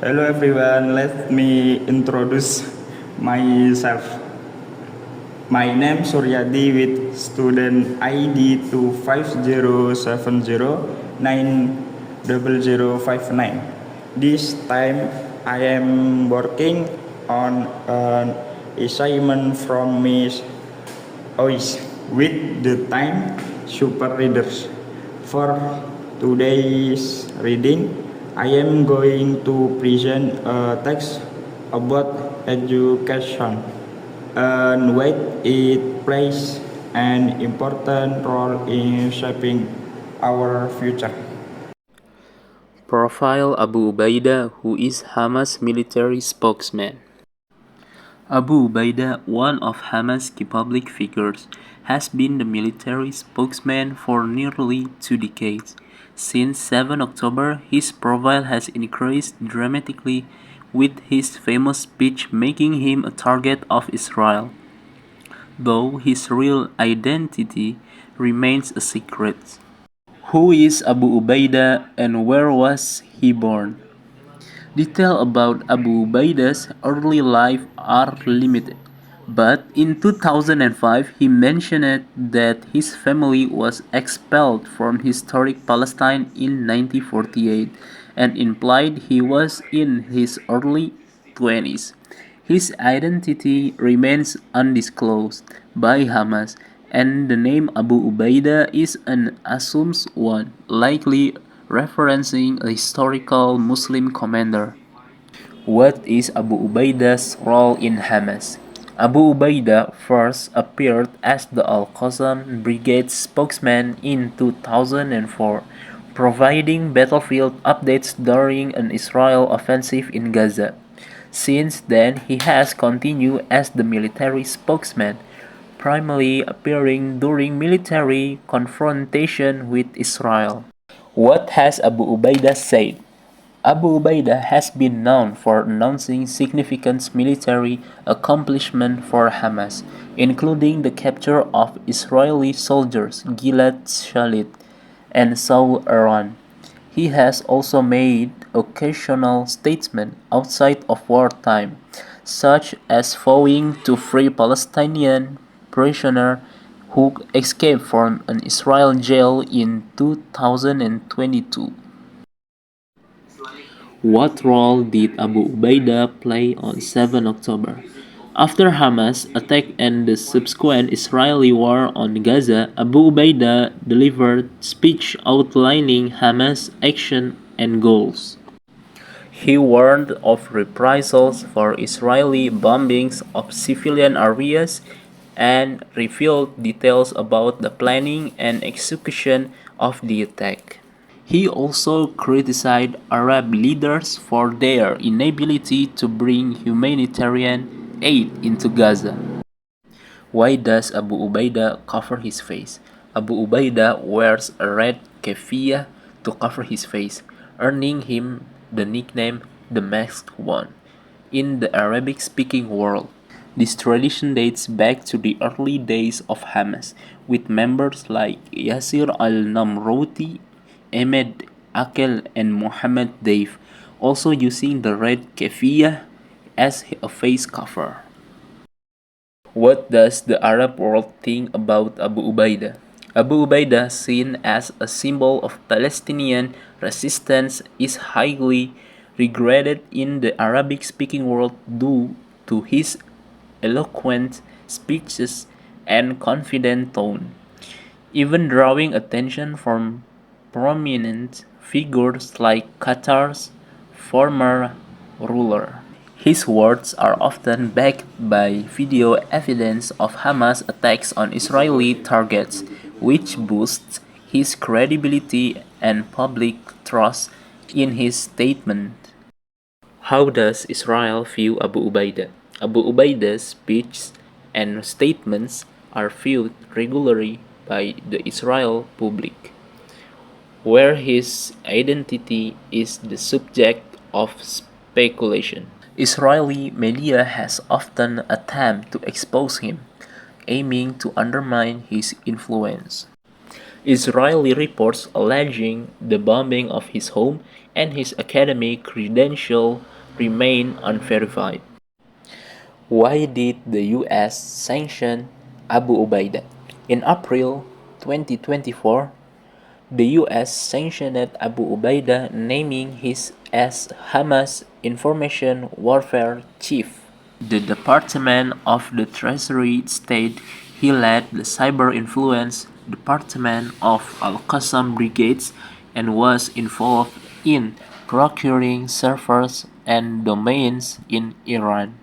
Hello everyone, let me introduce myself. My name Suryadi with student ID 25070900059. This time I am working on an assignment from Miss Ois with the time super readers. For today's reading, I am going to present a text about education and why it plays an important role in shaping our future. Profile Abu Ubaidah, who is Hamas military spokesman. Abu Ubaidah, one of Hamas' key public figures, has been the military spokesman for nearly 2 decades. Since 7 October, his profile has increased dramatically, with his famous speech making him a target of Israel, though his real identity remains a secret. Who is Abu Ubaidah and where was he born? Details about Abu Ubaidah's early life are limited, but in 2005 he mentioned that his family was expelled from historic Palestine in 1948 and implied he was in his early 20s. His identity remains undisclosed by Hamas, and the name Abu Ubaidah is an assumed one, likely referencing a historical Muslim commander. What is Abu Ubaidah's role in Hamas? Abu Ubaidah first appeared as the Al-Qassam Brigade spokesman in 2004, providing battlefield updates during an Israel offensive in Gaza. Since then, he has continued as the military spokesman, primarily appearing during military confrontation with Israel. What has Abu Ubaidah said? Abu Ubaidah has been known for announcing significant military accomplishment for Hamas, including the capture of Israeli soldiers Gilad Shalit and Saul Aran. He has also made occasional statements outside of wartime, such as vowing to free Palestinian prisoners who escaped from an Israeli jail in 2022. What role did Abu Ubaidah play on 7 October? After Hamas attack and the subsequent Israeli war on Gaza, Abu Ubaidah delivered speech outlining Hamas' action and goals. He warned of reprisals for Israeli bombings of civilian areas and revealed details about the planning and execution of the attack. He also criticized Arab leaders for their inability to bring humanitarian aid into Gaza. Why does Abu Ubaidah cover his face? Abu Ubaidah wears a red keffiyeh to cover his face, earning him the nickname the Masked One in the Arabic-speaking world. This tradition dates back to the early days of Hamas, with members like Yasser al-Namrouti, Ahmed Akel, and Mohammed Deif also using the red keffiyeh as a face cover. What does the Arab world think about Abu Ubaidah? Abu Ubaidah, seen as a symbol of Palestinian resistance, is highly regarded in the Arabic-speaking world due to his eloquent speeches and confident tone, even drawing attention from prominent figures like Qatar's former ruler. His words are often backed by video evidence of Hamas attacks on Israeli targets, which boosts his credibility and public trust in his statement. How does Israel view Abu Ubaidah? Abu Ubaidah's speeches and statements are viewed regularly by the Israel public, where his identity is the subject of speculation. Israeli media has often attempted to expose him, aiming to undermine his influence. Israeli reports alleging the bombing of his home and his academic credential remain unverified. Why did the US sanction Abu Ubaidah? In April 2024, the US sanctioned Abu Ubaidah, naming him as Hamas Information Warfare Chief. The Department of the Treasury stated he led the cyber influence department of Al-Qassam brigades and was involved in procuring servers and domains in Iran.